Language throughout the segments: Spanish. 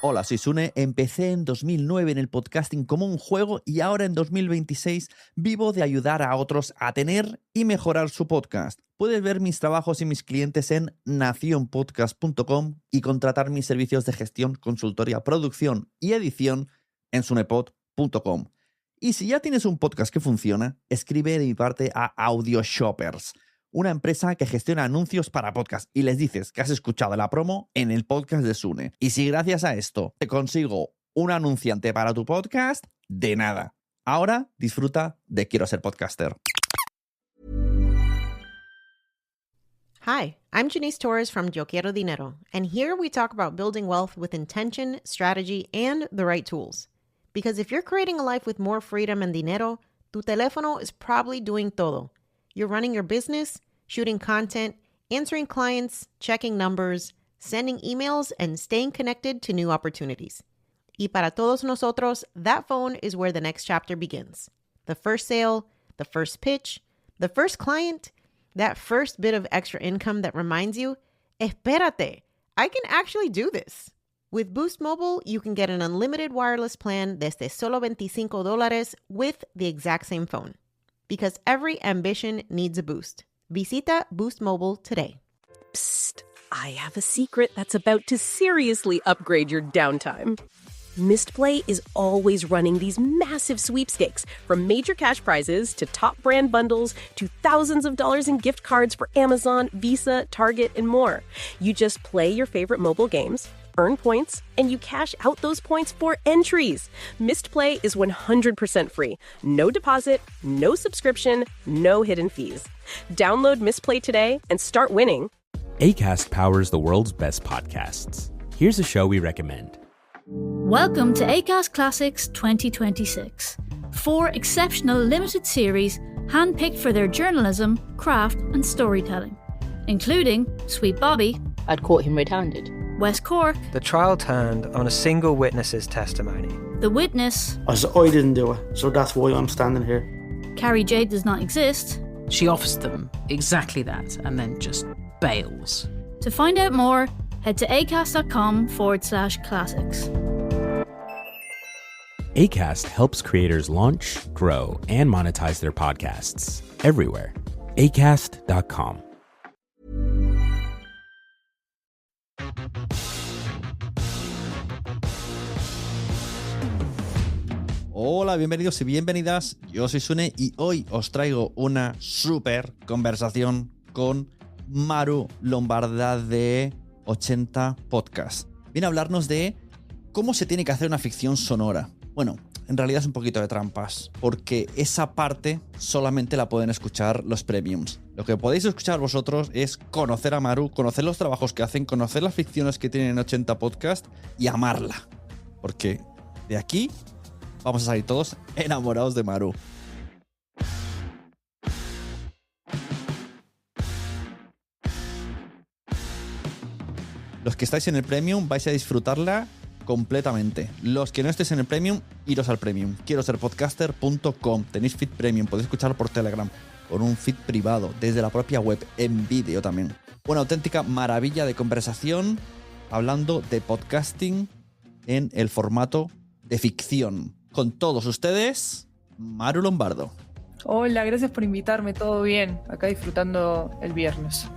Hola, soy Sune. Empecé en 2009 en el podcasting como un juego y ahora en 2026 vivo de ayudar a otros a tener y mejorar su podcast. Puedes ver mis trabajos y mis clientes en nacionpodcast.com y contratar mis servicios de gestión, consultoría, producción y edición en sunepod.com. Y si ya tienes un podcast que funciona, escribe de mi parte a AudioShoppers, una empresa que gestiona anuncios para podcast, y les dices que has escuchado la promo en el podcast de Sune. Y si gracias a esto te consigo un anunciante para tu podcast, de nada. Ahora disfruta de Quiero Ser Podcaster. Hi, I'm Janice Torres from Yo Quiero Dinero, and here we talk about building wealth with intention, strategy, and the right tools. Because if you're creating a life with more freedom and dinero, tu teléfono is probably doing todo. You're running your business, shooting content, answering clients, checking numbers, sending emails, and staying connected to new opportunities. Y para todos nosotros, that phone is where the next chapter begins. The first sale, the first pitch, the first client, that first bit of extra income that reminds you, espérate, I can actually do this. With Boost Mobile, you can get an unlimited wireless plan desde solo $25 with the exact same phone. Because every ambition needs a boost. Visita Boost Mobile today. Psst, I have a secret that's about to seriously upgrade your downtime. Mistplay is always running these massive sweepstakes, from major cash prizes to top brand bundles to thousands of dollars in gift cards for Amazon, Visa, Target, and more. You just play your favorite mobile games, earn points, and you cash out those points for entries. Mistplay is 100% free. No deposit, no subscription, no hidden fees. Download Mistplay today and start winning. Acast powers the world's best podcasts. Here's a show we recommend. Welcome to Acast Classics 2026. 4 exceptional limited series handpicked for their journalism, craft and storytelling, including Sweet Bobby, I'd caught him red-handed. West Cork, The trial turned on a single witness's testimony. The Witness, I didn't do it, so that's why I'm standing here. Carrie Jade Does Not Exist. She offers them exactly that and then just bails. To find out more, head to acast.com/classics. Acast helps creators launch, grow, and monetize their podcasts everywhere. Acast.com. Hola, bienvenidos y bienvenidas. Yo soy Sune y hoy os traigo una súper conversación con Maru Lombarda de 80 Podcast. Viene a hablarnos de cómo se tiene que hacer una ficción sonora. Bueno, en realidad es un poquito de trampas, porque esa parte solamente la pueden escuchar los premiums. Lo que podéis escuchar vosotros es conocer a Maru, conocer los trabajos que hacen, conocer las ficciones que tienen en 80 Podcast y amarla. Porque de aquí vamos a salir todos enamorados de Maru. Los que estáis en el Premium vais a disfrutarla completamente. Los que no estéis en el Premium, iros al Premium. Quiero ser podcaster.com. Tenéis feed Premium, podéis escucharlo por Telegram, con un feed privado, desde la propia web, en vídeo también. Una auténtica maravilla de conversación, hablando de podcasting en el formato de ficción. Con todos ustedes, Maru Lombardo. Hola, gracias por invitarme, todo bien. Acá disfrutando el viernes.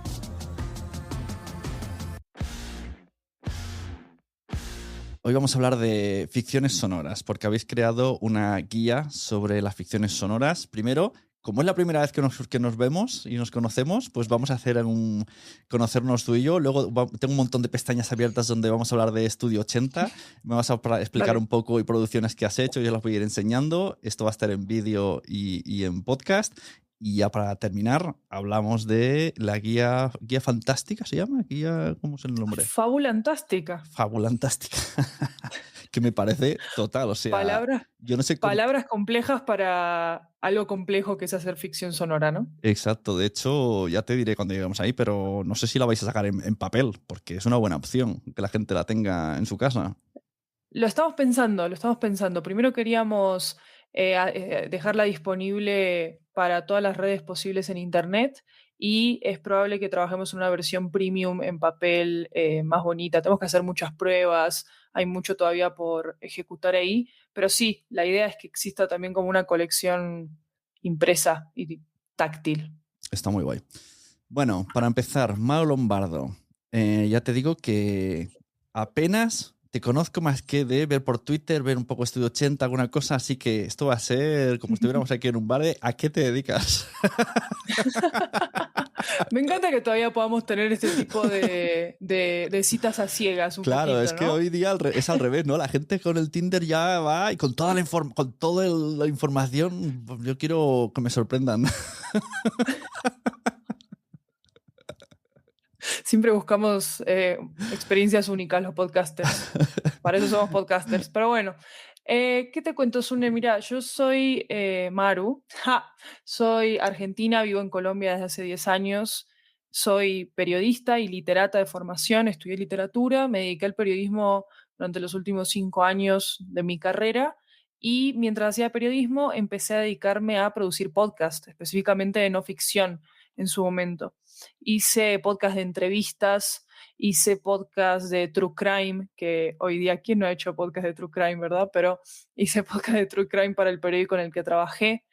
Hoy vamos a hablar de ficciones sonoras, porque habéis creado una guía sobre las ficciones sonoras. Primero, como es la primera vez que nos vemos y nos conocemos, pues vamos a hacer conocernos tú y yo. Luego tengo un montón de pestañas abiertas donde vamos a hablar de Estudio 80. Me vas a explicar un poco y producciones que has hecho. Yo las voy a ir enseñando. Esto va a estar en vídeo y en podcast. Y ya para terminar, hablamos de la guía fantástica, ¿se llama? ¿Cómo es el nombre? Fabulantástica. Fabulantástica. Que me parece total, o sea... yo no sé cómo... Palabras complejas para algo complejo que es hacer ficción sonora, ¿no? Exacto, de hecho, ya te diré cuando lleguemos ahí, pero no sé si la vais a sacar en papel, porque es una buena opción que la gente la tenga en su casa. Lo estamos pensando. Primero queríamos dejarla disponible para todas las redes posibles en internet y es probable que trabajemos en una versión premium en papel más bonita. Tenemos que hacer muchas pruebas, hay mucho todavía por ejecutar ahí, pero sí, la idea es que exista también como una colección impresa y táctil. Está muy guay. Bueno, para empezar, Mauro Lombardo, ya te digo que apenas te conozco más que de ver por Twitter, ver un poco Estudio 80, alguna cosa, así que esto va a ser como si estuviéramos aquí en un bar de ¿a qué te dedicas? Me encanta que todavía podamos tener este tipo de citas a ciegas un Claro, poquito, es que ¿no? hoy día es al revés, ¿no? La gente con el Tinder ya va y con toda la información, yo quiero que me sorprendan. Siempre buscamos experiencias únicas los podcasters. Para eso somos podcasters. Pero bueno, ¿qué te cuento, Sune? Mira, yo soy Maru. Soy argentina, vivo en Colombia desde hace 10 años. Soy periodista y literata de formación. Estudié literatura. Me dediqué al periodismo durante los últimos 5 años de mi carrera. Y mientras hacía periodismo, empecé a dedicarme a producir podcast, específicamente de no ficción en su momento. Hice podcast de entrevistas, hice podcast de True Crime, que hoy día, ¿quién no ha hecho podcast de True Crime, verdad? Pero hice podcast de True Crime para el periódico en el que trabajé.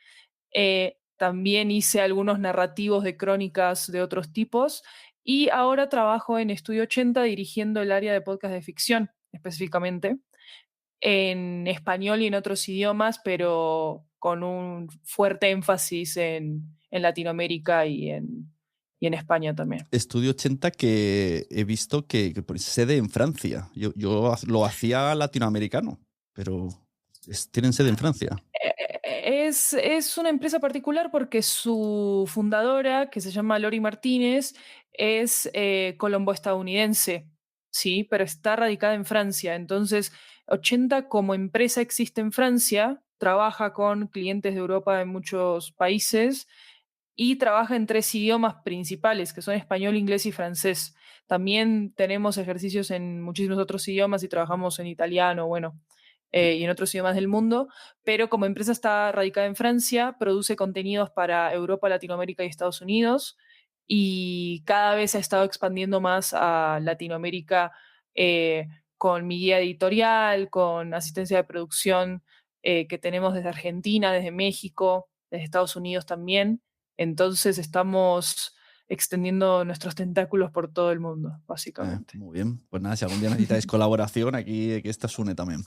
También hice algunos narrativos de crónicas de otros tipos y ahora trabajo en Estudio 80 dirigiendo el área de podcast de ficción, específicamente, en español y en otros idiomas, pero con un fuerte énfasis en Latinoamérica y en España también. Estudio 80 que he visto que pone sede en Francia. Yo lo hacía latinoamericano, pero tienen sede en Francia. Es una empresa particular porque su fundadora, que se llama Lori Martínez, es colombo-estadounidense, sí, pero está radicada en Francia. Entonces, 80 como empresa existe en Francia, trabaja con clientes de Europa en muchos países y trabaja en 3 idiomas principales, que son español, inglés y francés. También tenemos ejercicios en muchísimos otros idiomas y trabajamos en italiano, bueno, y en otros idiomas del mundo, pero como empresa está radicada en Francia, produce contenidos para Europa, Latinoamérica y Estados Unidos, y cada vez ha estado expandiendo más a Latinoamérica con mi guía editorial, con asistencia de producción que tenemos desde Argentina, desde México, desde Estados Unidos también. Entonces estamos extendiendo nuestros tentáculos por todo el mundo, básicamente. Muy bien. Pues nada, si algún día necesitáis colaboración, aquí esta Sune también.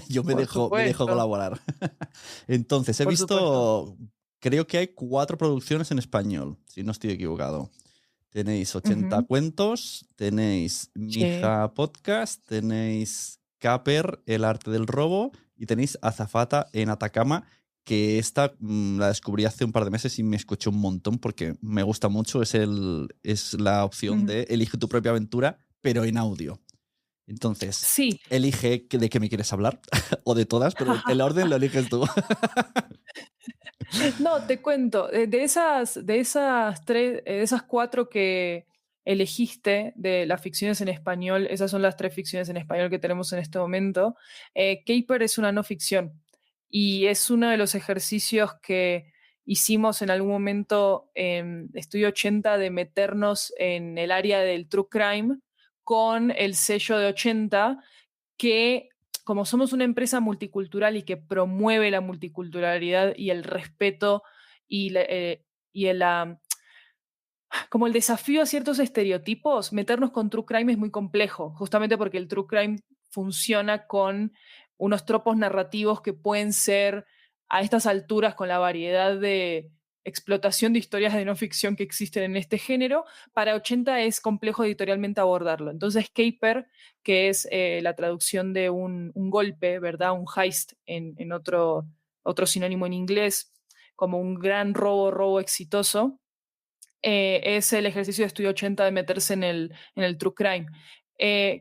Yo me dejo colaborar. Entonces, he Por visto, supuesto. creo que hay 4 producciones en español, si no estoy equivocado. Tenéis 80 cuentos, tenéis Mija Podcast, tenéis Caper, El Arte del Robo, y tenéis Azafata en Atacama, que esta la descubrí hace un par de meses y me escuché un montón porque me gusta mucho. Es la opción de elige tu propia aventura, pero en audio. Entonces, sí. Elige de qué me quieres hablar, o de todas, pero el orden lo eliges tú. No, te cuento, de esas 4 que elegiste de las ficciones en español, esas son las 3 ficciones en español que tenemos en este momento. Caper es una no ficción y es uno de los ejercicios que hicimos en algún momento en Estudio 80 de meternos en el área del true crime con el sello de 80 que como somos una empresa multicultural y que promueve la multiculturalidad y el respeto y como el desafío a ciertos estereotipos, meternos con true crime es muy complejo, justamente porque el true crime funciona con unos tropos narrativos que pueden ser a estas alturas, con la variedad de explotación de historias de no ficción que existen en este género, para 80 es complejo editorialmente abordarlo. Entonces, Caper, que es la traducción de un golpe, ¿verdad? Un heist en otro sinónimo en inglés, como un gran robo exitoso, es el ejercicio de Estudio 80 de meterse en el true crime.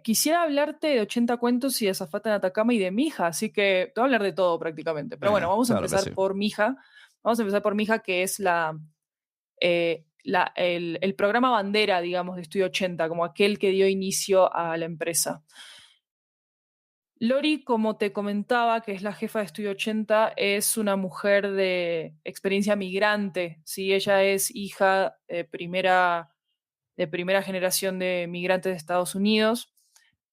Quisiera hablarte de 80 cuentos y de Azafata en Atacama y de Mija, así que te voy a hablar de todo prácticamente. Pero bueno, vamos a empezar por Mija. Vamos a empezar por Mija, que es el programa bandera, digamos, de Estudio 80, como aquel que dio inicio a la empresa. Lori, como te comentaba, que es la jefa de Estudio 80, es una mujer de experiencia migrante, ¿sí? Ella es hija de primera generación de migrantes de Estados Unidos,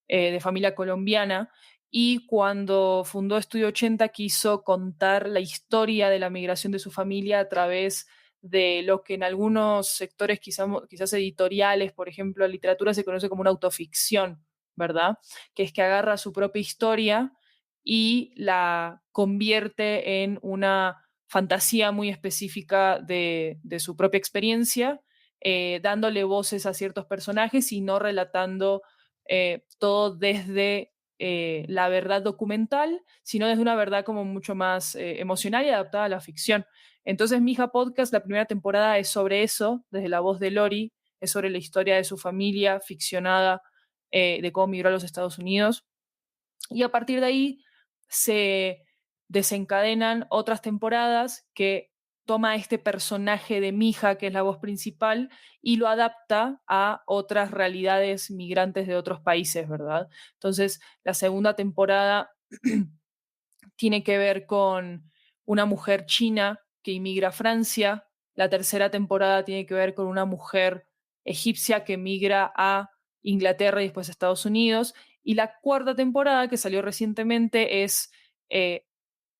de familia colombiana, y cuando fundó Estudio 80 quiso contar la historia de la migración de su familia a través de lo que en algunos sectores quizás editoriales, por ejemplo, la literatura se conoce como una autoficción, ¿verdad? Que es que agarra su propia historia y la convierte en una fantasía muy específica de su propia experiencia, dándole voces a ciertos personajes y no relatando todo desde la verdad documental, sino desde una verdad como mucho más emocional y adaptada a la ficción. Entonces, Mija Podcast, la primera temporada es sobre eso, desde la voz de Lori, es sobre la historia de su familia ficcionada, de cómo migró a los Estados Unidos. Y a partir de ahí se desencadenan otras temporadas que toma este personaje de Mija, que es la voz principal, y lo adapta a otras realidades migrantes de otros países, ¿verdad? Entonces, la segunda temporada tiene que ver con una mujer china que inmigra a Francia. La tercera temporada tiene que ver con una mujer egipcia que migra a Inglaterra y después a Estados Unidos. Y la cuarta temporada, que salió recientemente, es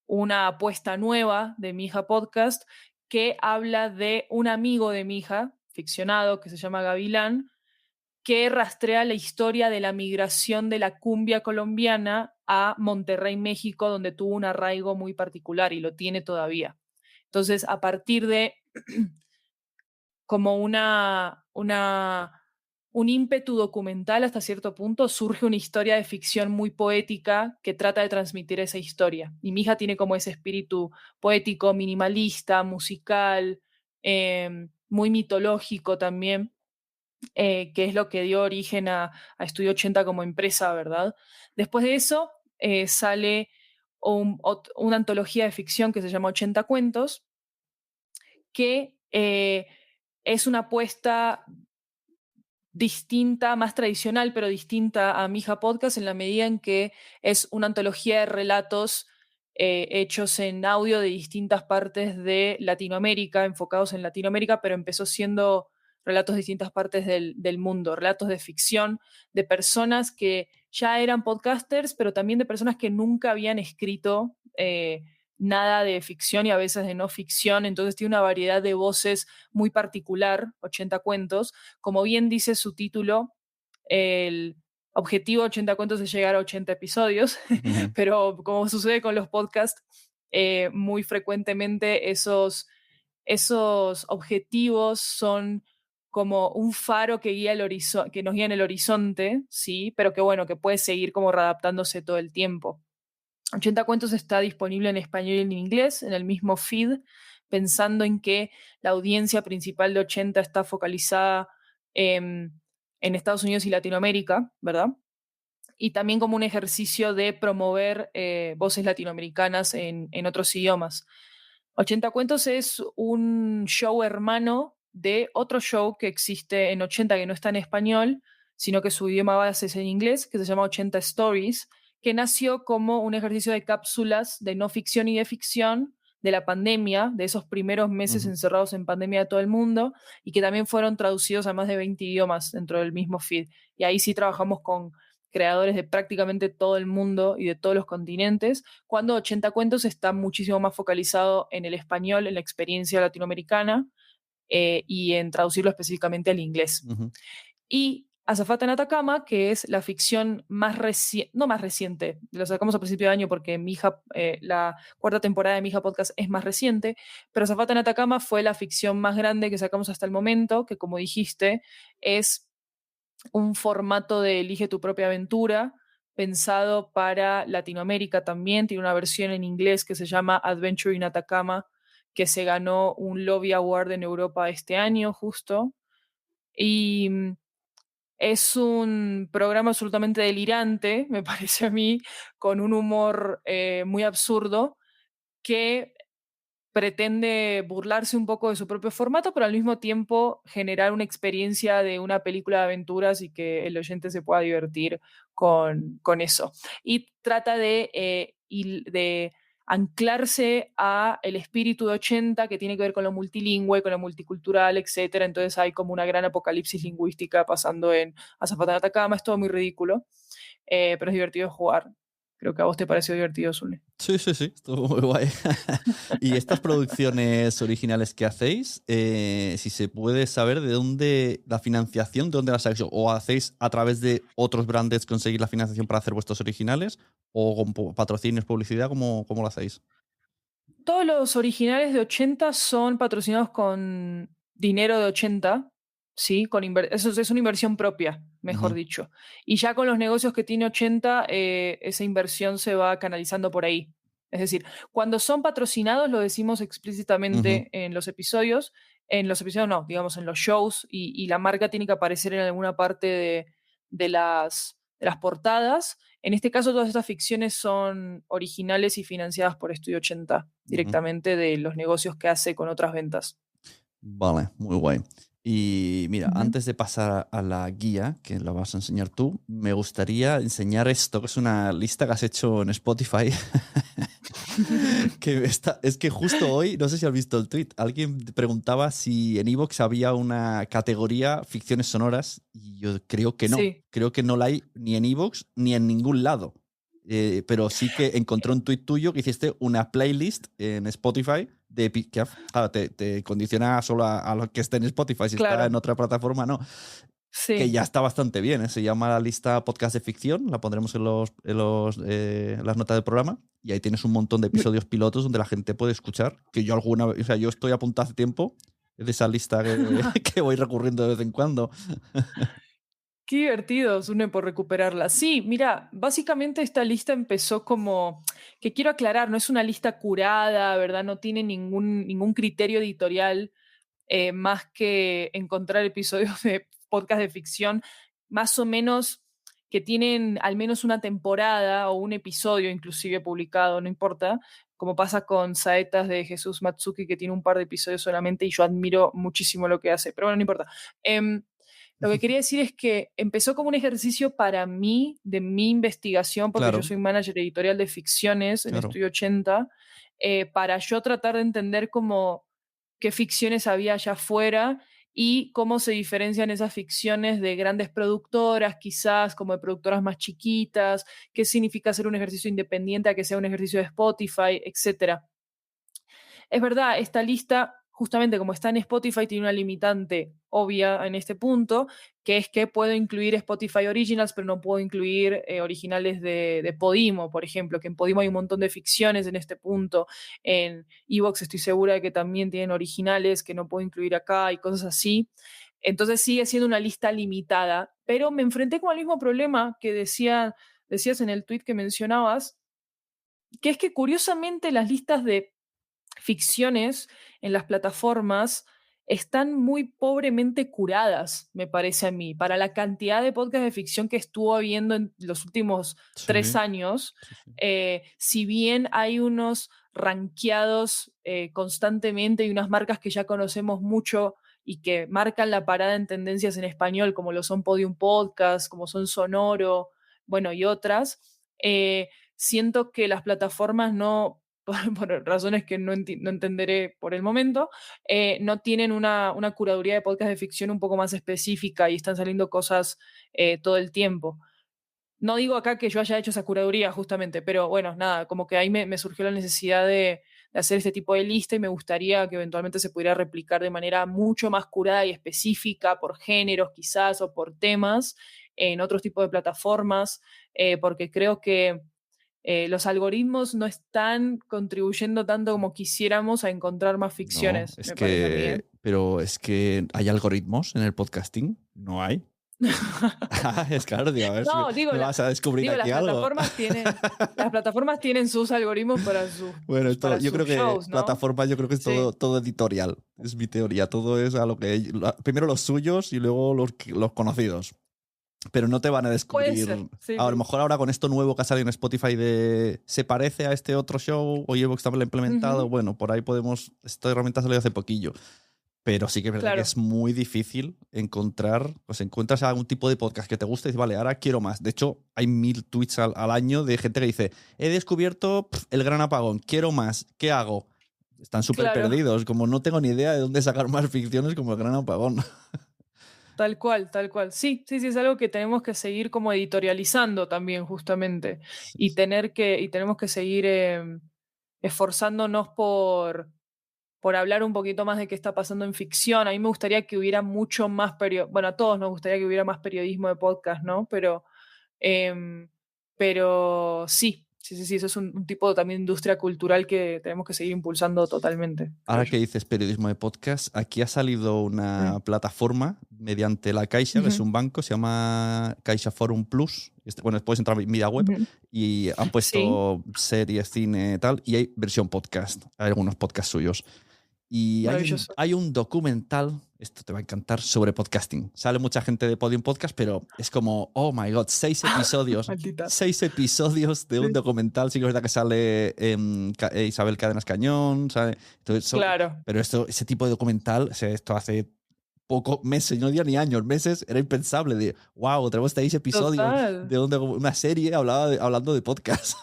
una apuesta nueva de Mi Hija Podcast, que habla de un amigo de mi hija, ficcionado, que se llama Gavilán, que rastrea la historia de la migración de la cumbia colombiana a Monterrey, México, donde tuvo un arraigo muy particular y lo tiene todavía. Entonces, a partir de como un ímpetu documental hasta cierto punto, surge una historia de ficción muy poética que trata de transmitir esa historia. Y mi hija tiene como ese espíritu poético, minimalista, musical, muy mitológico también, que es lo que dio origen a Estudio 80 como empresa, ¿verdad? Después de eso sale una antología de ficción que se llama 80 cuentos, que es una apuesta distinta, más tradicional, pero distinta a Mija Podcast en la medida en que es una antología de relatos hechos en audio de distintas partes de Latinoamérica, enfocados en Latinoamérica, pero empezó siendo relatos de distintas partes del mundo, relatos de ficción, de personas que ya eran podcasters, pero también de personas que nunca habían escrito nada de ficción y a veces de no ficción, entonces tiene una variedad de voces muy particular, 80 cuentos. Como bien dice su título, el objetivo de 80 cuentos es llegar a 80 episodios, pero como sucede con los podcasts, muy frecuentemente esos objetivos son como un faro que guía que nos guía en el horizonte, sí, pero que bueno, que puede seguir como readaptándose todo el tiempo. 80 cuentos está disponible en español y en inglés, en el mismo feed, pensando en que la audiencia principal de 80 está focalizada en Estados Unidos y Latinoamérica, ¿verdad? Y también como un ejercicio de promover voces latinoamericanas en otros idiomas. 80 cuentos es un show hermano de otro show que existe en 80 que no está en español, sino que su idioma base es en inglés, que se llama 80 Stories, que nació como un ejercicio de cápsulas de no ficción y de ficción de la pandemia, de esos primeros meses encerrados en pandemia de todo el mundo, y que también fueron traducidos a más de 20 idiomas dentro del mismo feed. Y ahí sí trabajamos con creadores de prácticamente todo el mundo y de todos los continentes, cuando 80 cuentos está muchísimo más focalizado en el español, en la experiencia latinoamericana, y en traducirlo específicamente al inglés. Y Azafata en Atacama, que es la ficción más reciente, no más reciente, lo sacamos a principio de año porque la cuarta temporada de Mi Hija Podcast es más reciente, pero Azafata en Atacama fue la ficción más grande que sacamos hasta el momento, que como dijiste, es un formato de Elige tu propia aventura, pensado para Latinoamérica también. Tiene una versión en inglés que se llama Adventure in Atacama, que se ganó un Lobby Award en Europa este año, justo. Y es un programa absolutamente delirante, me parece a mí, con un humor muy absurdo, que pretende burlarse un poco de su propio formato, pero al mismo tiempo generar una experiencia de una película de aventuras y que el oyente se pueda divertir con eso. Y trata de anclarse a el espíritu de 80 que tiene que ver con lo multilingüe, con lo multicultural, etc. Entonces hay como una gran apocalipsis lingüística pasando en Azafata de Atacama. Es todo muy ridículo, pero es divertido de jugar. Creo que a vos te pareció divertido, Zule. Sí, estuvo muy guay. Y estas producciones originales que hacéis, si se puede saber de dónde la financiación, de dónde la sacáis, o hacéis a través de otros brands conseguir la financiación para hacer vuestros originales, o con patrocinios, publicidad, ¿cómo lo hacéis? Todos los originales de 80 son patrocinados con dinero de 80, ¿sí? Eso es una inversión propia, mejor dicho. Y ya con los negocios que tiene 80, esa inversión se va canalizando por ahí. Es decir, cuando son patrocinados, lo decimos explícitamente en los episodios. En los episodios no, digamos en los shows, y la marca tiene que aparecer en alguna parte de las portadas. En este caso, todas estas ficciones son originales y financiadas por Estudio 80, directamente de los negocios que hace con otras ventas. Vale, muy guay. Y mira, antes de pasar a la guía, que la vas a enseñar tú, me gustaría enseñar esto, que es una lista que has hecho en Spotify. Es que justo hoy, no sé si has visto el tweet, alguien preguntaba si en iVoox había una categoría ficciones sonoras, y yo creo que no. Sí. Creo que no la hay ni en iVoox ni en ningún lado. Pero sí que encontré un tuit tuyo que hiciste una playlist en Spotify que te condiciona solo a lo que esté en Spotify. Si está en otra plataforma, no. Sí. Que ya está bastante bien, ¿eh? Se llama la lista podcast de ficción, la pondremos en las notas del programa, y ahí tienes un montón de episodios pilotos donde la gente puede escuchar, que yo alguna vez, o sea, yo estoy apuntado hace tiempo de esa lista que voy recurriendo de vez en cuando. Qué divertido, Sune, por recuperarla. Sí, mira, básicamente esta lista empezó como, que quiero aclarar, no es una lista curada, ¿verdad? No tiene ningún criterio editorial más que encontrar episodios de podcast de ficción más o menos que tienen al menos una temporada o un episodio inclusive publicado, no importa, como pasa con Saetas de Jesús Matsuki, que tiene un par de episodios solamente y yo admiro muchísimo lo que hace, pero bueno, no importa. Lo que quería decir es que empezó como un ejercicio para mí, de mi investigación, porque yo soy manager editorial de ficciones en Estudio 80, para yo tratar de entender qué ficciones había allá afuera y cómo se diferencian esas ficciones de grandes productoras, quizás como de productoras más chiquitas, qué significa hacer un ejercicio independiente a que sea un ejercicio de Spotify, etc. Es verdad, esta lista, justamente como está en Spotify, tiene una limitante obvia en este punto, que es que puedo incluir Spotify Originals, pero no puedo incluir originales de Podimo, por ejemplo, que en Podimo hay un montón de ficciones en este punto. En iVoox estoy segura de que también tienen originales que no puedo incluir acá y cosas así. Entonces sigue siendo una lista limitada, pero me enfrenté con el mismo problema que decías en el tweet que mencionabas, que es que curiosamente las listas de ficciones en las plataformas están muy pobremente curadas, me parece a mí, para la cantidad de podcasts de ficción que estuvo habiendo en los últimos 3 años. Si bien hay unos rankeados constantemente y unas marcas que ya conocemos mucho y que marcan la parada en tendencias en español, como lo son Podium Podcast, como son Sonoro, bueno, y otras, siento que las plataformas no, por razones que no entenderé por el momento, no tienen una curaduría de podcast de ficción un poco más específica y están saliendo cosas todo el tiempo. No digo acá que yo haya hecho esa curaduría justamente, pero bueno, nada, como que ahí me surgió la necesidad de hacer este tipo de lista y me gustaría que eventualmente se pudiera replicar de manera mucho más curada y específica por géneros quizás o por temas en otros tipos de plataformas, porque creo que los algoritmos no están contribuyendo tanto como quisiéramos a encontrar más ficciones. No, pero es que ¿hay algoritmos en el podcasting? No hay. Es claro, digo, a ver si me vas a descubrir aquí algo. Las plataformas tienen sus algoritmos para sus Bueno, yo creo que shows, ¿no? plataformas, yo creo que es todo editorial. Es mi teoría. Todo es a lo que primero los suyos y luego los conocidos. pero no te van a Puede descubrir. ser, sí, A lo sí. mejor ahora con esto nuevo que ha salido en Spotify de se parece a este otro show o Evox está implementado, Ujú, bueno, por ahí podemos, esta herramienta salió hace poquillo, pero sí que es verdad que claro, es muy difícil encontrar, pues encuentras algún tipo de podcast que te guste y dices, vale, ahora quiero más. De hecho, hay 1000 tweets al año de gente que dice, he descubierto el gran apagón, quiero más, ¿qué hago? Están súper claro. perdidos, como no tengo ni idea de dónde sacar más ficciones como el gran apagón. Tal cual, tal cual. Sí, sí, sí, es algo que tenemos que seguir como editorializando también, justamente. Y tenemos que seguir esforzándonos por hablar un poquito más de qué está pasando en ficción. A mí me gustaría que hubiera mucho más bueno, a todos nos gustaría que hubiera más periodismo de podcast, ¿no? Em, pero sí, sí, sí, sí, eso es un tipo también de industria cultural que tenemos que seguir impulsando totalmente, creo Ahora yo. que dices periodismo de podcast, aquí ha salido una Mm. plataforma mediante la Caixa, que es Ujú, un banco, se llama Caixa Forum Plus. Bueno, puedes entrar en Media Web ujú. y han Sí, puesto series, cine, tal, y hay versión podcast. Hay algunos podcasts suyos. Y maravilloso. hay un documental, esto te va a encantar, sobre podcasting. Sale mucha gente de Podium Podcast, pero es como, oh my god, 6 episodios. Maldita. 6 episodios de un Sí, documental. Sí que es verdad que sale Isabel Cadenas Cañón, ¿sabe? Entonces, claro. pero ese tipo de documental, o sea, esto hace poco, meses, no diría ni años, meses, era impensable de, wow, tenemos 6 episodios Total. de una serie hablando de podcast.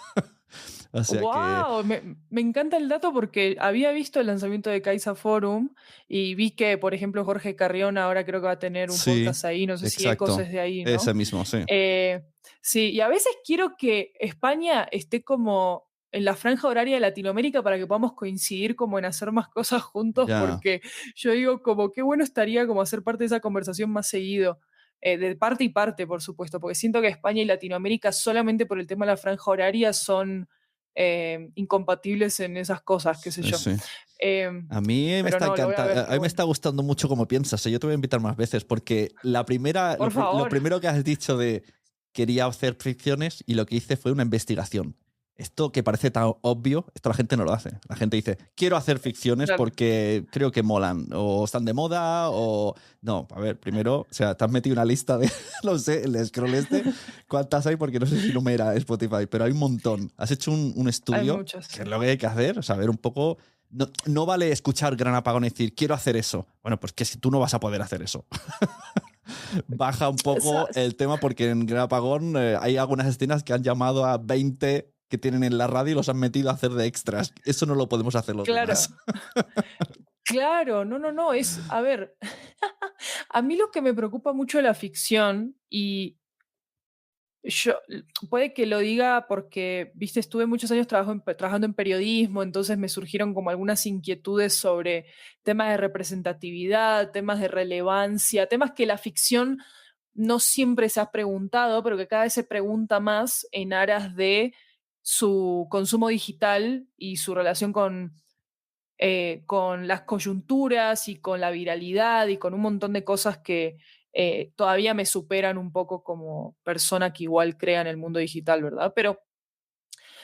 O sea que, ¡Wow! Me encanta el dato porque había visto el lanzamiento de Kaisa Forum y vi que, por ejemplo, Jorge Carrión ahora creo que va a tener un sí, podcast ahí. No sé si Ecos exacto. es de ahí, Ese ¿no? mismo, sí. Sí, y a veces quiero que España esté como en la franja horaria de Latinoamérica para que podamos coincidir como en hacer más cosas juntos, Ya. porque yo digo como qué bueno estaría como hacer parte de esa conversación más seguido. De parte y parte, por supuesto, porque siento que España y Latinoamérica solamente por el tema de la franja horaria son incompatibles en esas cosas, qué sé Sí, yo. sí. Eh, A mí me pero está no, lo voy a ver, a qué mí me bueno. está gustando mucho como piensas. Yo te voy a invitar más veces porque Por lo favor. primero que has dicho de quería hacer ficciones y lo que hice fue una investigación. Esto que parece tan obvio, esto la gente no lo hace. La gente dice, quiero hacer ficciones Claro. porque creo que molan, o están de moda, o... No, a ver, primero, o sea, te has metido una lista de, no sé, el scroll cuántas hay, porque no sé si numera Spotify, pero hay un montón. Has hecho un Hay estudio, muchas, que sí. es lo que hay que hacer, saber un poco... No, no vale escuchar Gran Apagón y decir, quiero hacer eso. Bueno, pues que si tú no vas a poder hacer eso. Baja un poco el tema porque en Gran Apagón hay algunas escenas que han llamado a 20 que tienen en la radio y los han metido a hacer de extras. Eso no lo podemos hacer los Claro. demás. Claro, no, no, no, a ver, a mí lo que me preocupa mucho de la ficción, y yo, puede que lo diga porque, viste, estuve muchos años trabajando en periodismo, entonces me surgieron como algunas inquietudes sobre temas de representatividad, temas de relevancia, temas que la ficción no siempre se ha preguntado, pero que cada vez se pregunta más en aras de su consumo digital y su relación con las coyunturas y con la viralidad y con un montón de cosas que todavía me superan un poco como persona que igual crea en el mundo digital, ¿verdad? Pero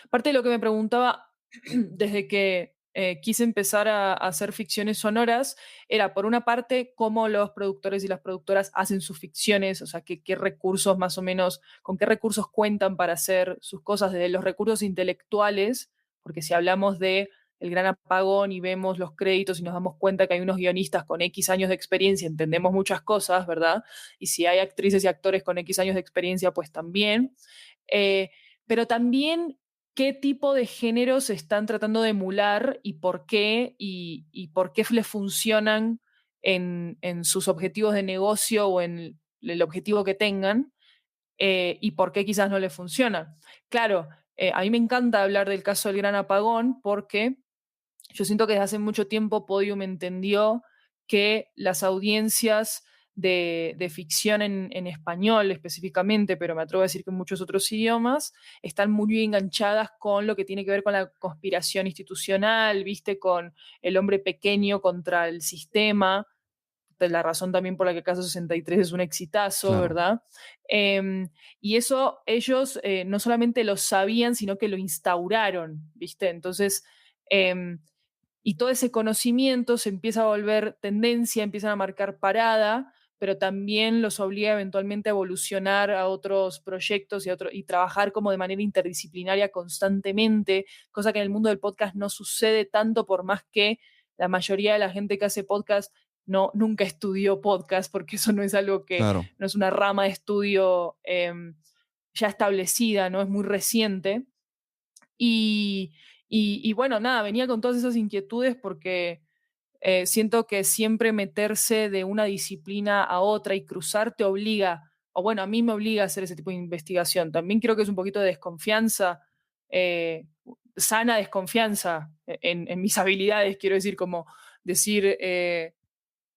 parte de lo que me preguntaba desde que quise empezar a hacer ficciones sonoras era, por una parte, cómo los productores y las productoras hacen sus ficciones, o sea, qué recursos más o menos, con qué recursos cuentan para hacer sus cosas, desde los recursos intelectuales, porque si hablamos de El Gran Apagón y vemos los créditos y nos damos cuenta que hay unos guionistas con X años de experiencia, entendemos muchas cosas, ¿verdad? Y si hay actrices y actores con X años de experiencia, pues también. Pero también qué tipo de géneros están tratando de emular y por qué les funcionan en sus objetivos de negocio o en el objetivo que tengan, y por qué quizás no les funciona. Claro, a mí me encanta hablar del caso del Gran Apagón porque yo siento que desde hace mucho tiempo Podium entendió que las audiencias de ficción en español específicamente, pero me atrevo a decir que en muchos otros idiomas, están muy enganchadas con lo que tiene que ver con la conspiración institucional, viste, con el hombre pequeño contra el sistema, de la razón también por la que Caso 63 es un exitazo, Claro. ¿verdad? Y eso ellos no solamente lo sabían, sino que lo instauraron, ¿viste? Entonces, y todo ese conocimiento se empieza a volver tendencia, empiezan a marcar parada, pero también los obliga eventualmente a evolucionar a otros proyectos y trabajar como de manera interdisciplinaria constantemente, cosa que en el mundo del podcast no sucede tanto, por más que la mayoría de la gente que hace podcast nunca estudió podcast, porque eso no es algo que, Claro. no es una rama de estudio ya establecida, ¿no? Es muy reciente. Y bueno, nada, venía con todas esas inquietudes porque siento que siempre meterse de una disciplina a otra y cruzar te obliga, o bueno, a mí me obliga a hacer ese tipo de investigación. También creo que es un poquito de desconfianza, sana desconfianza en mis habilidades, quiero decir, como decir,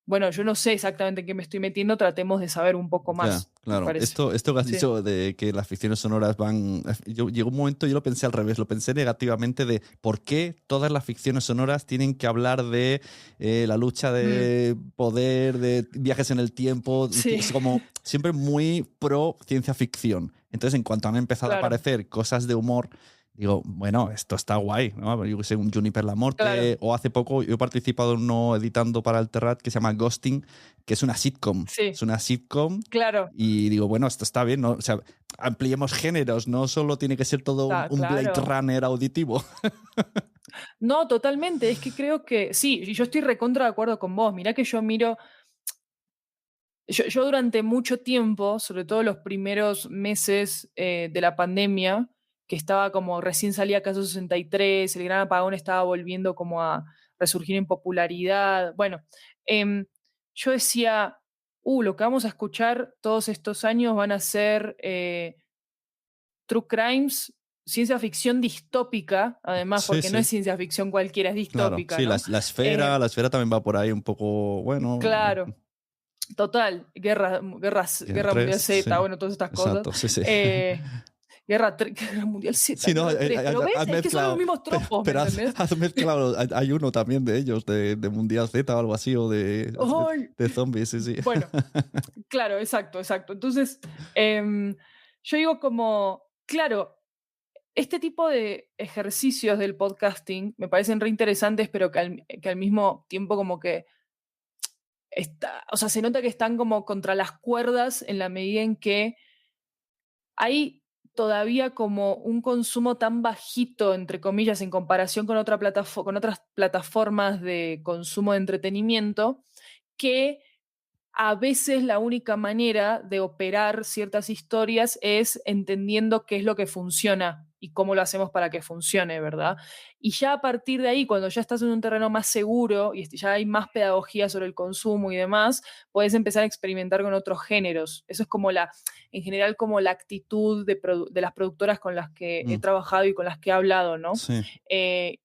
bueno, yo no sé exactamente en qué me estoy metiendo, tratemos de saber un poco más. Ya, claro. Me parece. Esto que has Sí. dicho de que las ficciones sonoras van... Llegó un momento, yo lo pensé al revés, lo pensé negativamente de por qué todas las ficciones sonoras tienen que hablar de la lucha de poder, de viajes en el tiempo, Sí. es como siempre muy pro ciencia ficción. Entonces, en cuanto han empezado a Claro. aparecer cosas de humor, digo, bueno, esto está guay, ¿no? Yo que sé, un Juniper La Morte, Claro. o hace poco yo he participado en uno editando para el Terrat que se llama Ghosting, que es una sitcom. Sí. Es una sitcom Claro. y digo, bueno, esto está bien, ¿no? O sea, ampliemos géneros, no solo tiene que ser todo un Blade Claro. Runner auditivo. No, totalmente. Es que creo que sí, y yo estoy recontra de acuerdo con vos. Mirá que yo miro. Yo durante mucho tiempo, sobre todo los primeros meses de la pandemia, que estaba como recién salía Caso 63, el Gran Apagón estaba volviendo como a resurgir en popularidad. Bueno, yo decía, lo que vamos a escuchar todos estos años van a ser true crimes, ciencia ficción distópica, además, Sí, porque no sí. es ciencia ficción cualquiera, es Claro, distópica, sí, ¿no? la esfera también va por ahí un poco, bueno. Claro. Total, Guerra Mundial 3, Z, sí. bueno, todas estas cosas. Exacto, sí, sí. Guerra Mundial Z. Sí, no, Guerra 3, pero ves, has es que son los mezclado. mismos tropos, Pero ¿me entendés? has mezclado. Hay uno también de ellos, de Mundial Z o algo así, o ¡Ay! de zombies, sí, sí. Bueno, claro, exacto. Entonces, yo digo como, claro, este tipo de ejercicios del podcasting me parecen re interesantes, pero que al mismo tiempo como que o sea, se nota que están como contra las cuerdas en la medida en que hay todavía como un consumo tan bajito, entre comillas, en comparación con con otras plataformas de consumo de entretenimiento, que a veces la única manera de operar ciertas historias es entendiendo qué es lo que funciona y cómo lo hacemos para que funcione, ¿verdad? Y ya a partir de ahí, cuando ya estás en un terreno más seguro y ya hay más pedagogía sobre el consumo y demás, puedes empezar a experimentar con otros géneros. Eso es como en general, como la actitud de las productoras con las que he trabajado y con las que he hablado, ¿no? Sí.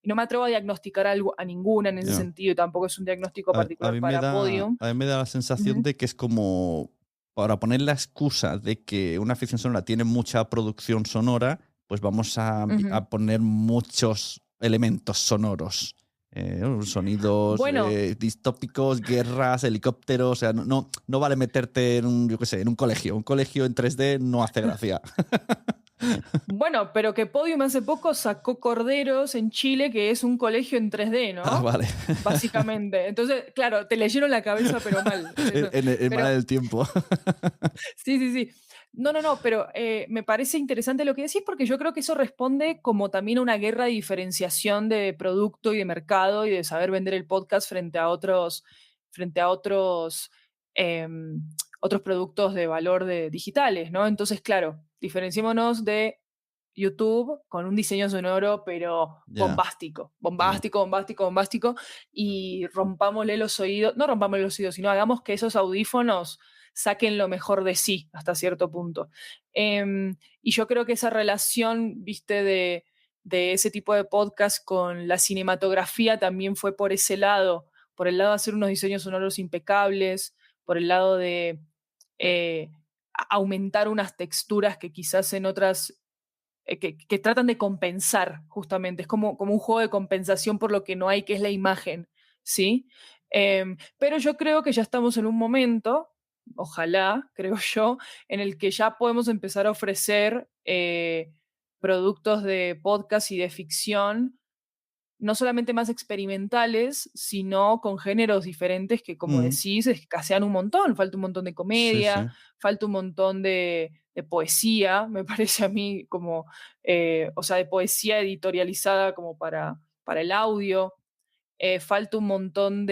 No me atrevo a diagnosticar a ninguna en ese sentido, tampoco es un diagnóstico particular para Podium. A mí me da la sensación de que es como para poner la excusa de que una ficción sonora tiene mucha producción sonora, pues vamos a poner muchos elementos sonoros. Sonidos distópicos, guerras, helicópteros. O sea, no vale meterte en un colegio. Un colegio en 3D no hace gracia. Bueno, pero que Podium hace poco sacó Corderos en Chile, que es un colegio en 3D, ¿no? Ah, vale. Básicamente. Entonces, claro, te leyeron la cabeza, pero mal. En mal del tiempo. Sí. No, pero me parece interesante lo que decís, porque yo creo que eso responde como también a una guerra de diferenciación de producto y de mercado y de saber vender el podcast frente a otros productos de valor digitales, ¿no? Entonces, claro, diferenciémonos de YouTube con un diseño sonoro, pero bombástico, y rompámosle los oídos, no rompámosle los oídos, sino hagamos que esos audífonos saquen lo mejor de sí hasta cierto punto. Y yo creo que esa relación, viste, de ese tipo de podcast con la cinematografía también fue por ese lado, por el lado de hacer unos diseños sonoros impecables, por el lado de aumentar unas texturas que quizás en otras que tratan de compensar, justamente. Es como un juego de compensación por lo que no hay, que es la imagen, ¿sí? Pero yo creo que ya estamos en un momento, ojalá, creo yo, en el que ya podemos empezar a ofrecer productos de podcast y de ficción no solamente más experimentales, sino con géneros diferentes que, como decís, escasean un montón. Falta un montón de comedia, falta un montón de poesía, me parece a mí, como, o sea, de poesía editorializada como para el audio. Falta un montón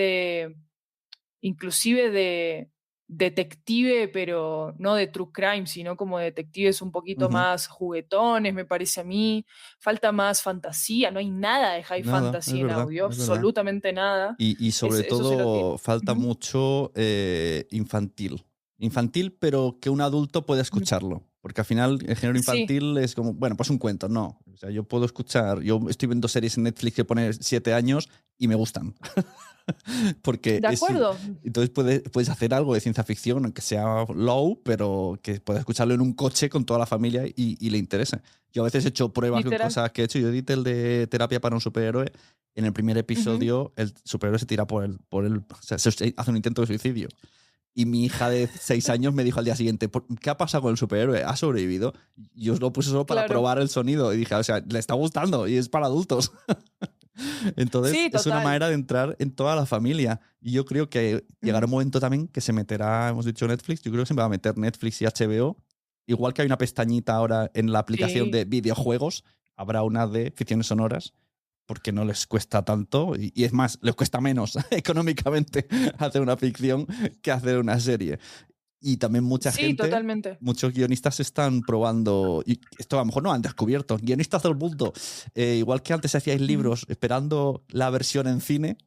inclusive de detective, pero no de true crime, sino como detectives un poquito más juguetones, me parece a mí. Falta más fantasía, no hay nada de high fantasy en audio, absolutamente nada. Y sobre todo falta mucho infantil. Infantil, pero que un adulto pueda escucharlo. Porque al final el género infantil es como, bueno, pues un cuento, no. O sea, yo puedo escuchar, yo estoy viendo series en Netflix que pone 7 años y me gustan. Porque de acuerdo. Entonces puedes hacer algo de ciencia ficción, aunque sea low, pero que puedas escucharlo en un coche con toda la familia y le interese. Yo a veces he hecho pruebas con cosas que he hecho. Yo edité el de terapia para un superhéroe. En el primer episodio, el superhéroe se tira por el o sea, se hace un intento de suicidio. Y mi hija de 6 años me dijo al día siguiente, ¿qué ha pasado con el superhéroe? ¿Ha sobrevivido? Y yo lo puse solo para probar el sonido. Y dije, o sea, le está gustando y es para adultos. Entonces es una manera de entrar en toda la familia. Y yo creo que llegará un momento también que se meterá, hemos dicho Netflix, yo creo que se va a meter Netflix y HBO. Igual que hay una pestañita ahora en la aplicación de videojuegos, habrá una de ficciones sonoras, porque no les cuesta tanto y es más, les cuesta menos económicamente hacer una ficción que hacer una serie. Y también mucha gente, totalmente. Muchos guionistas están probando, y esto a lo mejor no han descubierto, guionistas del mundo, igual que antes hacíais libros esperando la versión en cine,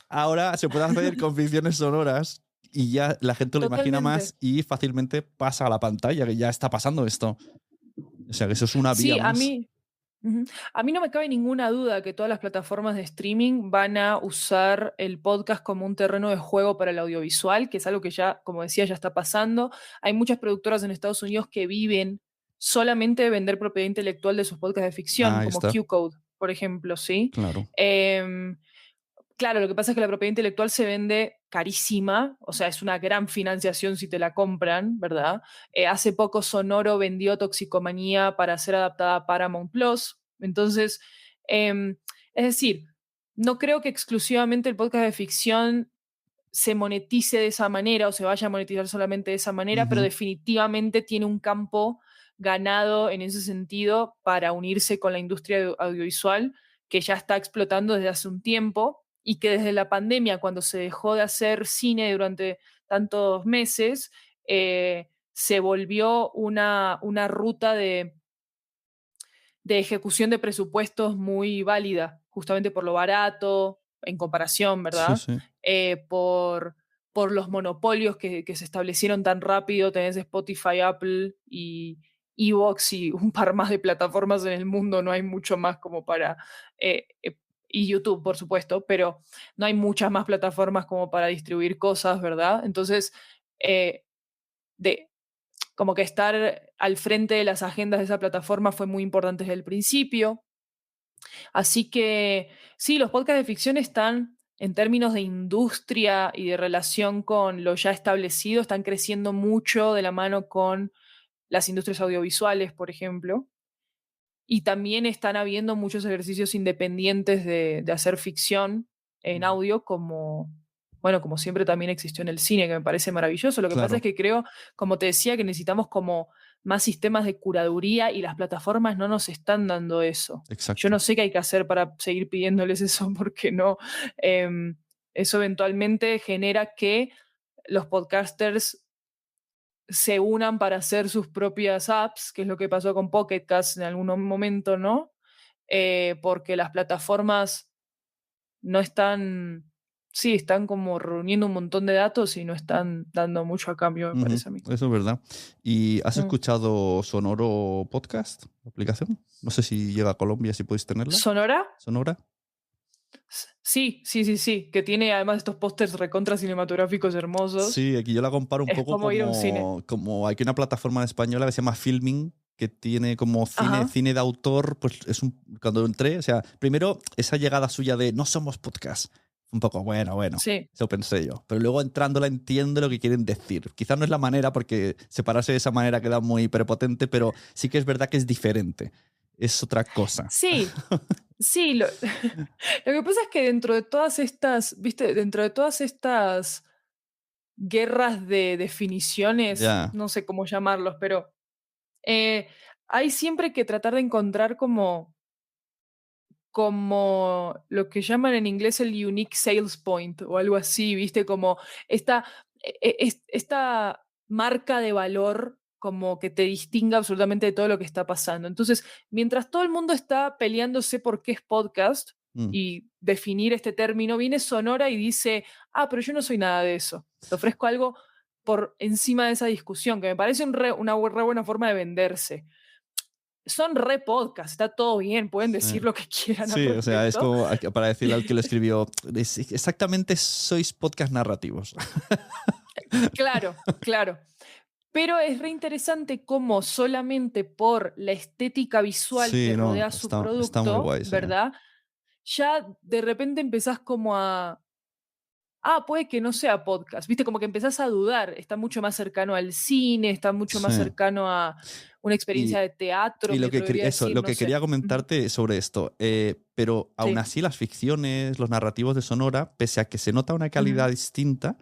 ahora se puede hacer con ficciones sonoras y ya la gente lo imagina más y fácilmente pasa a la pantalla, que ya está pasando esto. O sea, que eso es una vía más. A mí no me cabe ninguna duda que todas las plataformas de streaming van a usar el podcast como un terreno de juego para el audiovisual, que es algo que ya, como decía, ya está pasando. Hay muchas productoras en Estados Unidos que viven solamente de vender propiedad intelectual de sus podcasts de ficción, como Q-Code, por ejemplo, ¿sí? Claro. Claro, lo que pasa es que la propiedad intelectual se vende carísima, o sea, es una gran financiación si te la compran, ¿verdad? Hace poco Sonoro vendió Toxicomanía para ser adaptada a Paramount Plus. Entonces, es decir, no creo que exclusivamente el podcast de ficción se monetice de esa manera o se vaya a monetizar solamente de esa manera, pero definitivamente tiene un campo ganado en ese sentido para unirse con la industria audiovisual que ya está explotando desde hace un tiempo. Y que desde la pandemia, cuando se dejó de hacer cine durante tantos meses, se volvió una ruta de ejecución de presupuestos muy válida, justamente por lo barato, en comparación, ¿verdad? Sí. Por los monopolios que se establecieron tan rápido. Tenés Spotify, Apple y Evox y un par más de plataformas en el mundo, no hay mucho más como para... y YouTube, por supuesto, pero no hay muchas más plataformas como para distribuir cosas, ¿verdad? Entonces, como que estar al frente de las agendas de esa plataforma fue muy importante desde el principio. Así que sí, los podcasts de ficción están, en términos de industria y de relación con lo ya establecido, están creciendo mucho de la mano con las industrias audiovisuales, por ejemplo. Y también están habiendo muchos ejercicios independientes de hacer ficción en audio, como siempre también existió en el cine, que me parece maravilloso. Lo que pasa es que creo, como te decía, que necesitamos como más sistemas de curaduría y las plataformas no nos están dando eso. Exacto. Yo no sé qué hay que hacer para seguir pidiéndoles eso, porque no. Eso eventualmente genera que los podcasters se unan para hacer sus propias apps, que es lo que pasó con Pocket Cast en algún momento, ¿no? Porque las plataformas no están... Sí, están como reuniendo un montón de datos y no están dando mucho a cambio, me parece a mí. Eso es verdad. ¿Y has escuchado Sonoro Podcast, la aplicación? No sé si llega a Colombia, si podéis tenerla. ¿Sonora? ¿Sonora? Sí, que tiene además estos pósters recontra cinematográficos hermosos. Sí, aquí yo la comparo un poco como ir a un cine. Como hay una plataforma española que se llama Filming, que tiene como cine de autor, pues cuando entré, o sea, primero esa llegada suya de no somos podcast, un poco bueno, sí. Eso pensé yo, pero luego entrándola entiendo lo que quieren decir. Quizás no es la manera, porque separarse de esa manera queda muy prepotente, pero sí que es verdad que es diferente. Es otra cosa. Sí, Sí, lo que pasa es que dentro de todas estas, ¿viste? Dentro de todas estas guerras de definiciones, Ya. no sé cómo llamarlos, pero eh, hay siempre que tratar de encontrar como lo que llaman en inglés el unique sales point o algo así, ¿viste? Como esta, esta marca de valor como que te distinga absolutamente de todo lo que está pasando. Entonces, mientras todo el mundo está peleándose por qué es podcast Mm, y definir este término, viene Sonora y dice, pero yo no soy nada de eso. Te ofrezco algo por encima de esa discusión, que me parece una re buena forma de venderse. Son re podcast, está todo bien, pueden decir sí. lo que quieran al Sí, o sea, es respecto. como para decirle al que lo escribió, exactamente sois podcast narrativos. Claro, claro. Pero es re interesante cómo solamente por la estética visual Sí, que no, rodea su está muy producto, guay, sí. ¿verdad? Ya de repente empezás como puede que no sea podcast, ¿viste? Como que empezás a dudar, está mucho más cercano al cine, está mucho más Sí. cercano a una experiencia Y, de teatro, y me lo que, atrevería a decir, lo no que sé. quería Ujú. comentarte sobre esto, pero aún Sí. así las ficciones, los narrativos de Sonora, pese a que se nota una calidad Ujú. distinta,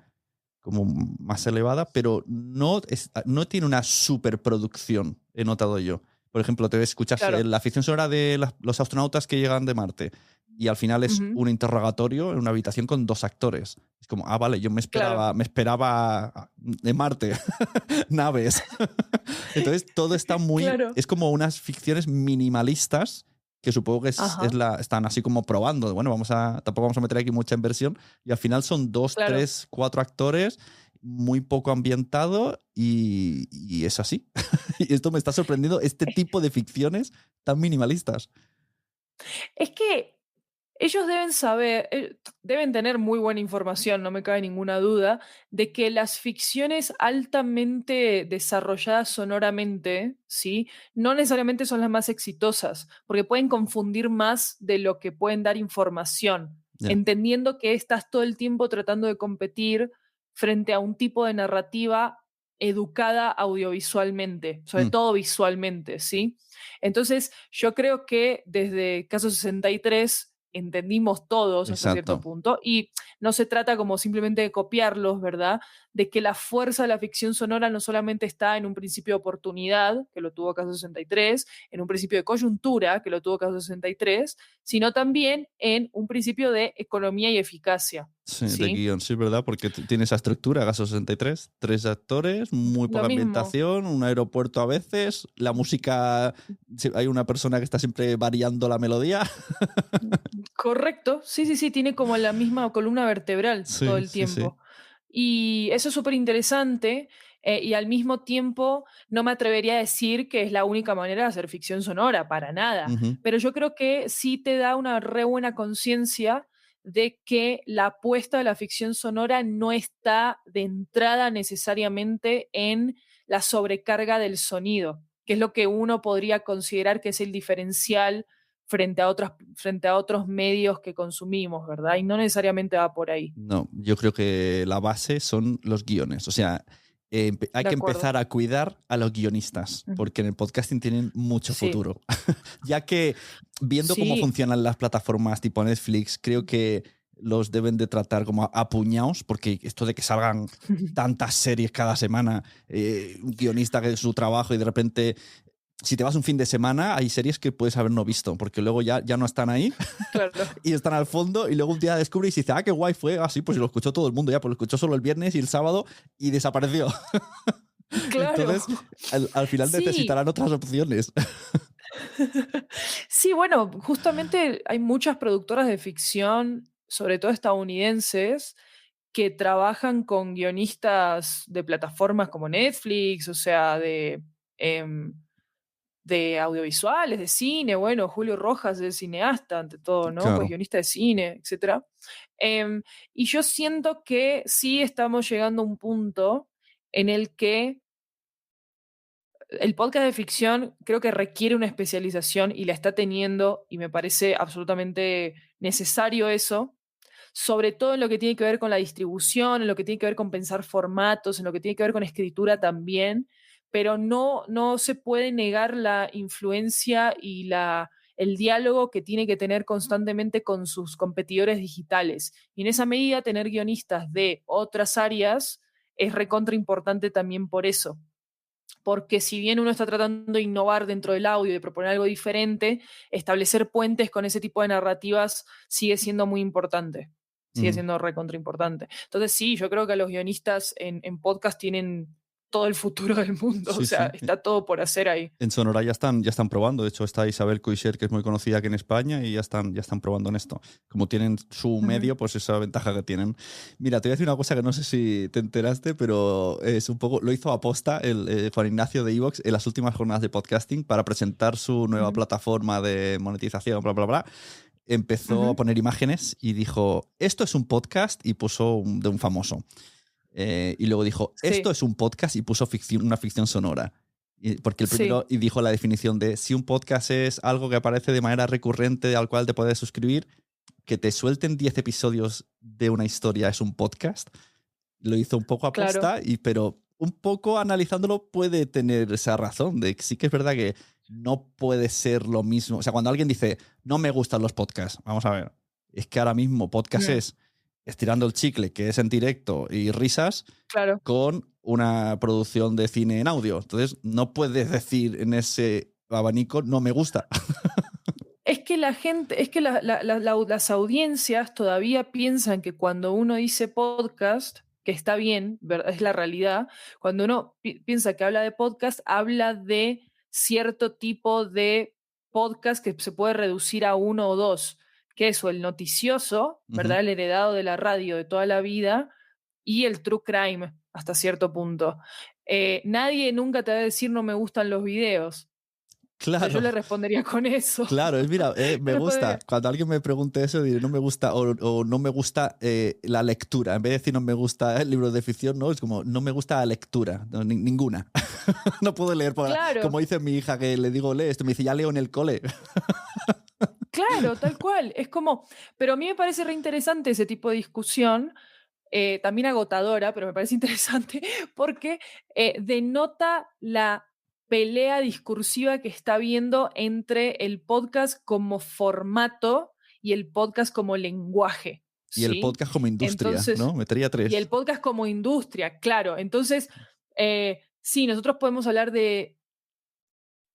como más elevada, pero no tiene una superproducción, he notado yo. Por ejemplo, te escuchas Claro. la ficción sonora de los astronautas que llegan de Marte y al final es Ujú. un interrogatorio en una habitación con 2 actores. Es como, vale, yo Claro. me esperaba de Marte, naves. Entonces todo está muy, Claro. es como unas ficciones minimalistas que supongo que Ajá. están así como probando. Bueno, tampoco vamos a meter aquí mucha inversión. Y al final son 2, Claro. 3, 4 actores, muy poco ambientado y es así. Y esto me está sorprendiendo, este tipo de ficciones tan minimalistas. Es que ellos deben saber, deben tener muy buena información, no me cabe ninguna duda, de que las ficciones altamente desarrolladas sonoramente, ¿sí? No necesariamente son las más exitosas, porque pueden confundir más de lo que pueden dar información, Ya. entendiendo que estás todo el tiempo tratando de competir frente a un tipo de narrativa educada audiovisualmente, sobre Mm, todo visualmente, ¿sí? Entonces, yo creo que desde Caso 63 entendimos todos hasta cierto exacto. punto y no se trata como simplemente de copiarlos, ¿verdad? De que la fuerza de la ficción sonora no solamente está en un principio de oportunidad, que lo tuvo Caso 63, en un principio de coyuntura, que lo tuvo Caso 63, sino también en un principio de economía y eficacia, Sí, de ¿sí? guión, sí, ¿verdad? Porque tiene esa estructura, Gaso 63, 3 actores, muy Lo poca mismo. ambientación, un aeropuerto a veces, la música, sí, hay una persona que está siempre variando la melodía. Correcto, sí, sí, sí, tiene como la misma columna vertebral todo Sí, el sí, sí. tiempo. Y eso es súper interesante y al mismo tiempo no me atrevería a decir que es la única manera de hacer ficción sonora, para nada. Ujú. Pero yo creo que sí te da una re buena conciencia de que la apuesta de la ficción sonora no está de entrada necesariamente en la sobrecarga del sonido, que es lo que uno podría considerar que es el diferencial frente a otros medios que consumimos, ¿verdad? Y no necesariamente va por ahí. No, yo creo que la base son los guiones. O sea, hay De que acuerdo. empezar a cuidar a los guionistas, Ujú. porque en el podcasting tienen mucho Sí, futuro. Ya que viendo cómo sí, funcionan las plataformas tipo Netflix, creo que los deben de tratar como a puñados, porque esto de que salgan tantas series cada semana, un guionista que es su trabajo y de repente, si te vas un fin de semana, hay series que puedes haber no visto, porque luego ya no están ahí claro, y están al fondo y luego un día descubres y dices, qué guay fue, sí, pues lo escuchó todo el mundo ya, pues lo escuchó solo el viernes y el sábado y desapareció. claro. Entonces, al final Sí, necesitarán otras opciones. sí, bueno, justamente hay muchas productoras de ficción, sobre todo estadounidenses, que trabajan con guionistas de plataformas como Netflix, o sea, em, de audiovisuales, de cine, bueno, Julio Rojas es cineasta, ante todo, ¿no? Pues Claro. guionista de cine, etcétera. Y yo siento que sí estamos llegando a un punto en el que el podcast de ficción creo que requiere una especialización y la está teniendo y me parece absolutamente necesario eso, sobre todo en lo que tiene que ver con la distribución, en lo que tiene que ver con pensar formatos, en lo que tiene que ver con escritura también, pero no se puede negar la influencia y la el diálogo que tiene que tener constantemente con sus competidores digitales. Y en esa medida, tener guionistas de otras áreas es recontra importante también por eso. Porque si bien uno está tratando de innovar dentro del audio, de proponer algo diferente, establecer puentes con ese tipo de narrativas sigue siendo muy importante. Sigue siendo recontra importante. Entonces sí, yo creo que los guionistas en podcast tienen todo el futuro del mundo. Sí, o sea, sí. está todo por hacer ahí. En Sonora ya están probando. De hecho, está Isabel Coixet, que es muy conocida aquí en España, y ya están probando en esto. Como tienen su medio, pues esa ventaja que tienen. Mira, te voy a decir una cosa que no sé si te enteraste, pero es un poco... Lo hizo aposta el Juan Ignacio de Evox en las últimas jornadas de podcasting para presentar su nueva plataforma de monetización, bla, bla, bla. Empezó a poner imágenes y dijo, esto es un podcast, y puso de un famoso. Y luego dijo, esto es un podcast, y puso una ficción sonora. Porque el primero y dijo la definición de si un podcast es algo que aparece de manera recurrente al cual te puedes suscribir, que te suelten 10 episodios de una historia es un podcast. Lo hizo un poco aposta, pero un poco analizándolo puede tener esa razón de que sí que es verdad que no puede ser lo mismo. O sea, cuando alguien dice, no me gustan los podcasts, vamos a ver, es que ahora mismo podcast es estirando el chicle, que es en directo y risas, con una producción de cine en audio. Entonces, no puedes decir en ese abanico, no me gusta. Es que la gente, es que las audiencias todavía piensan que cuando uno dice podcast, que está bien, es la realidad, cuando uno piensa que habla de podcast, habla de cierto tipo de podcast que se puede reducir a uno o dos, que es o el noticioso, ¿verdad? El heredado de la radio de toda la vida, y el true crime, hasta cierto punto. Nadie nunca te va a decir no me gustan los videos. Claro. O sea, yo le respondería con eso. Claro, mira, me gusta. Cuando alguien me pregunte eso, diré no me gusta o no me gusta la lectura. En vez de decir no me gusta el libro de ficción, no, es como no me gusta la lectura, no, ninguna. No puedo leer, como dice mi hija, que le digo lee esto, me dice ya leo en el cole. Claro, tal cual. Es como, pero a mí me parece reinteresante ese tipo de discusión, también agotadora, pero me parece interesante porque denota la pelea discursiva que está habiendo entre el podcast como formato y el podcast como lenguaje. Y el podcast como industria, entonces, ¿no? Metería 3. Y el podcast como industria, claro. Entonces, sí, nosotros podemos hablar de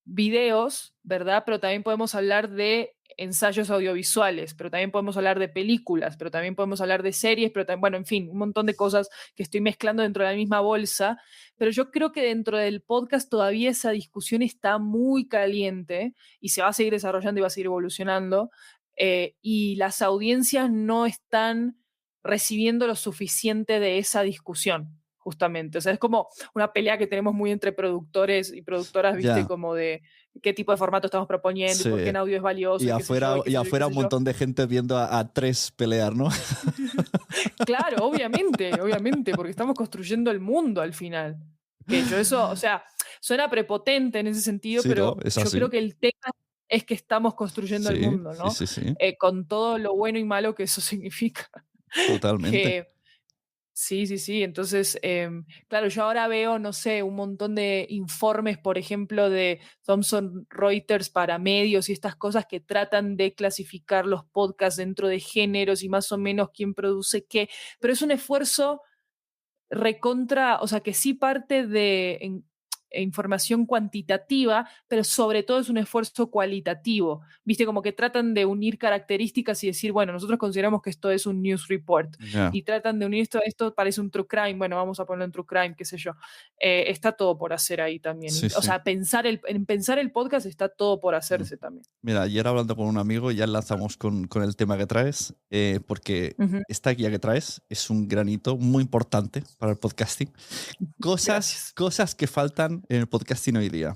videos, ¿verdad? Pero también podemos hablar de ensayos audiovisuales, pero también podemos hablar de películas, pero también podemos hablar de series, pero también, bueno, en fin, un montón de cosas que estoy mezclando dentro de la misma bolsa, pero yo creo que dentro del podcast todavía esa discusión está muy caliente y se va a seguir desarrollando y va a seguir evolucionando, y las audiencias no están recibiendo lo suficiente de esa discusión, justamente. O sea, es como una pelea que tenemos muy entre productores y productoras, ¿viste? Como de qué tipo de formato estamos proponiendo, y por qué en audio es valioso. Y afuera un montón de gente viendo a 3 pelear, ¿no? Claro, obviamente, porque estamos construyendo el mundo al final. Que yo eso, o sea, suena prepotente en ese sentido, pero yo creo que el tema es que estamos construyendo el mundo, ¿no? Sí. Con todo lo bueno y malo que eso significa. Totalmente. Sí. Entonces, claro, yo ahora veo, no sé, un montón de informes, por ejemplo, de Thomson Reuters para medios y estas cosas que tratan de clasificar los podcasts dentro de géneros y más o menos quién produce qué, pero es un esfuerzo recontra, o sea, que sí parte de información cuantitativa, pero sobre todo es un esfuerzo cualitativo. Viste, como que tratan de unir características y decir, bueno, nosotros consideramos que esto es un news report. Y tratan de unir esto parece un true crime, bueno, vamos a ponerlo en true crime, qué sé yo. Está todo por hacer ahí también. O sea, pensar el podcast está todo por hacerse también. Mira, ayer hablando con un amigo ya lanzamos con el tema que traes, porque esta guía que traes es un granito muy importante para el podcasting. Cosas que faltan en el podcasting hoy día.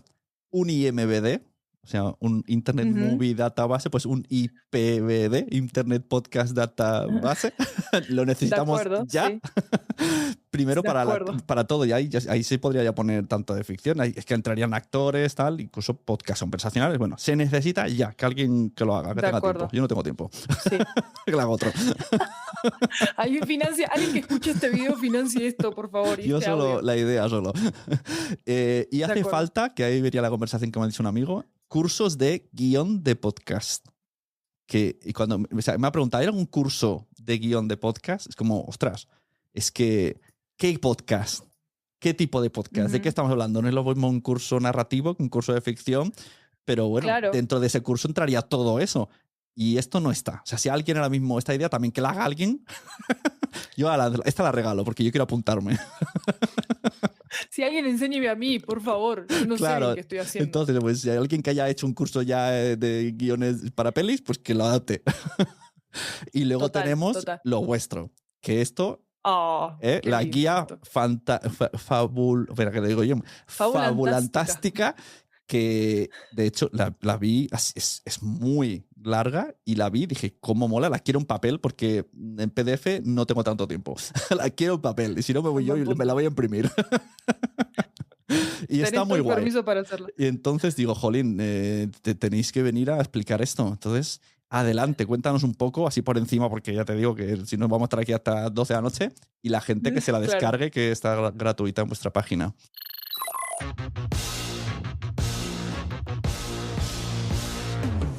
Un IMBD, o sea, un Internet Movie Database, pues un IPBD, Internet Podcast Database. Lo necesitamos ya. Sí. Primero para todo, y ahí se podría ya poner tanto de ficción. Es que entrarían actores, tal, incluso podcasts conversacionales. Bueno, se necesita ya que alguien que lo haga, que tenga tiempo. Yo no tengo tiempo. Sí. Que lo haga otro. Alguien que escuche este video financie esto, por favor. Yo solo, la idea solo. Y hace falta, que ahí vería la conversación que me ha dicho un amigo, cursos de guión de podcast. Y cuando me ha preguntado, ¿hay algún curso de guión de podcast? Es como, ostras, es que, ¿qué podcast? ¿Qué tipo de podcast? ¿De qué estamos hablando? No es lo mismo un curso narrativo que un curso de ficción, pero bueno, Claro. dentro de ese curso entraría todo eso. Y esto no está. O sea, si alguien ahora mismo esta idea también que la haga alguien, yo esta la regalo porque yo quiero apuntarme. Si alguien enséñeme a mí, por favor. Yo no sé bien qué estoy haciendo. Entonces, pues si hay alguien que haya hecho un curso ya de guiones para pelis, pues que lo adapte. Y luego tenemos lo vuestro, que esto... la guía fabulantástica, que de hecho la vi, es muy larga y la vi, dije, ¿cómo mola? La quiero en papel porque en PDF no tengo tanto tiempo. La quiero en papel y si no me voy yo y me la voy a imprimir. Y está muy guay. Permiso para hacerlo. Y entonces digo, jolín, tenéis que venir a explicar esto. Entonces... Adelante, cuéntanos un poco, así por encima, porque ya te digo que si no vamos a estar aquí hasta 12 de la noche y la gente que se la descargue, que está gratuita en vuestra página.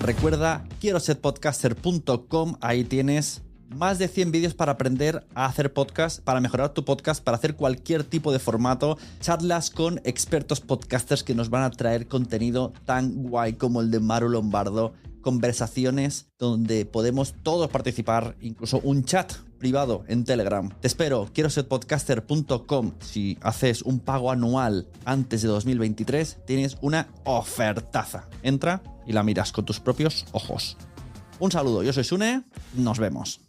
Recuerda, quiero ser podcaster.com, ahí tienes más de 100 vídeos para aprender a hacer podcast, para mejorar tu podcast, para hacer cualquier tipo de formato, charlas con expertos podcasters que nos van a traer contenido tan guay como el de Maru Lombardo, conversaciones donde podemos todos participar, incluso un chat privado en Telegram. Te espero, quiero ser podcaster.com. Si haces un pago anual antes de 2023, tienes una ofertaza. Entra y la miras con tus propios ojos. Un saludo, yo soy Sune, nos vemos.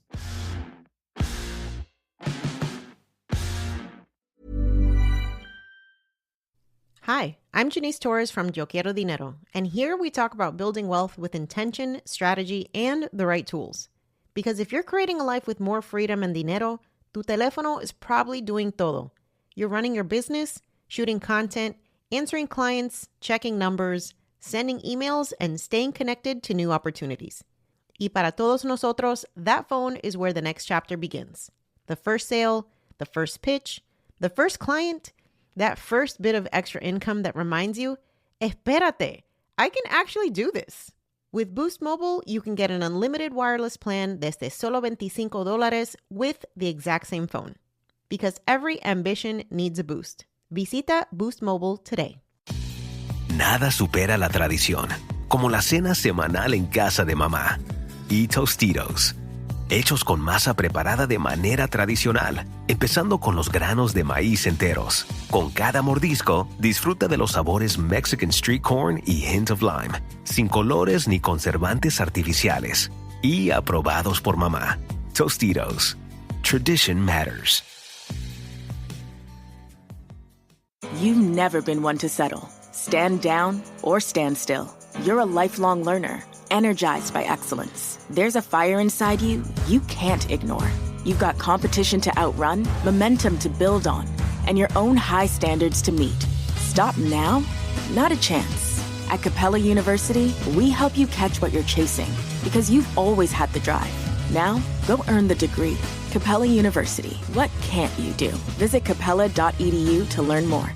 Hi, I'm Janice Torres from Yo Quiero Dinero, and here we talk about building wealth with intention, strategy, and the right tools. Because if you're creating a life with more freedom and dinero, tu teléfono is probably doing todo. You're running your business, shooting content, answering clients, checking numbers, sending emails, and staying connected to new opportunities. Y para todos nosotros, that phone is where the next chapter begins. The first sale, the first pitch, the first client, that first bit of extra income that reminds you, espérate, I can actually do this. With Boost Mobile, you can get an unlimited wireless plan desde solo $25 with the exact same phone. Because every ambition needs a boost. Visita Boost Mobile today. Nada supera la tradición, como la cena semanal en casa de mamá. Y Tostitos, hechos con masa preparada de manera tradicional, empezando con los granos de maíz enteros. Con cada mordisco, disfruta de los sabores Mexican Street Corn y Hint of Lime, sin colores ni conservantes artificiales, y aprobados por mamá. Tostitos. Tradition matters. You've never been one to settle. Stand down or stand still. You're a lifelong learner, energized by excellence. There's a fire inside you you can't ignore. You've got competition to outrun, momentum to build on, and your own high standards to meet. Stop now? Not a chance. At Capella University, we help you catch what you're chasing because you've always had the drive. Now, go earn the degree. Capella University. What can't you do? Visit capella.edu to learn more.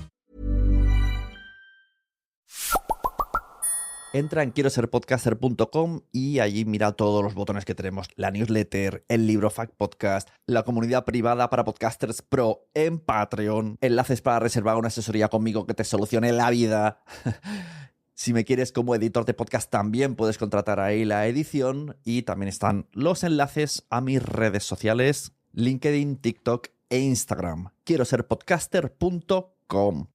Entra en quiero ser podcaster.com y allí mira todos los botones que tenemos. La newsletter, el libro Fact Podcast, la comunidad privada para podcasters pro en Patreon, enlaces para reservar una asesoría conmigo que te solucione la vida. Si me quieres como editor de podcast también puedes contratar ahí la edición y también están los enlaces a mis redes sociales, LinkedIn, TikTok e Instagram. Quiero ser podcaster.com.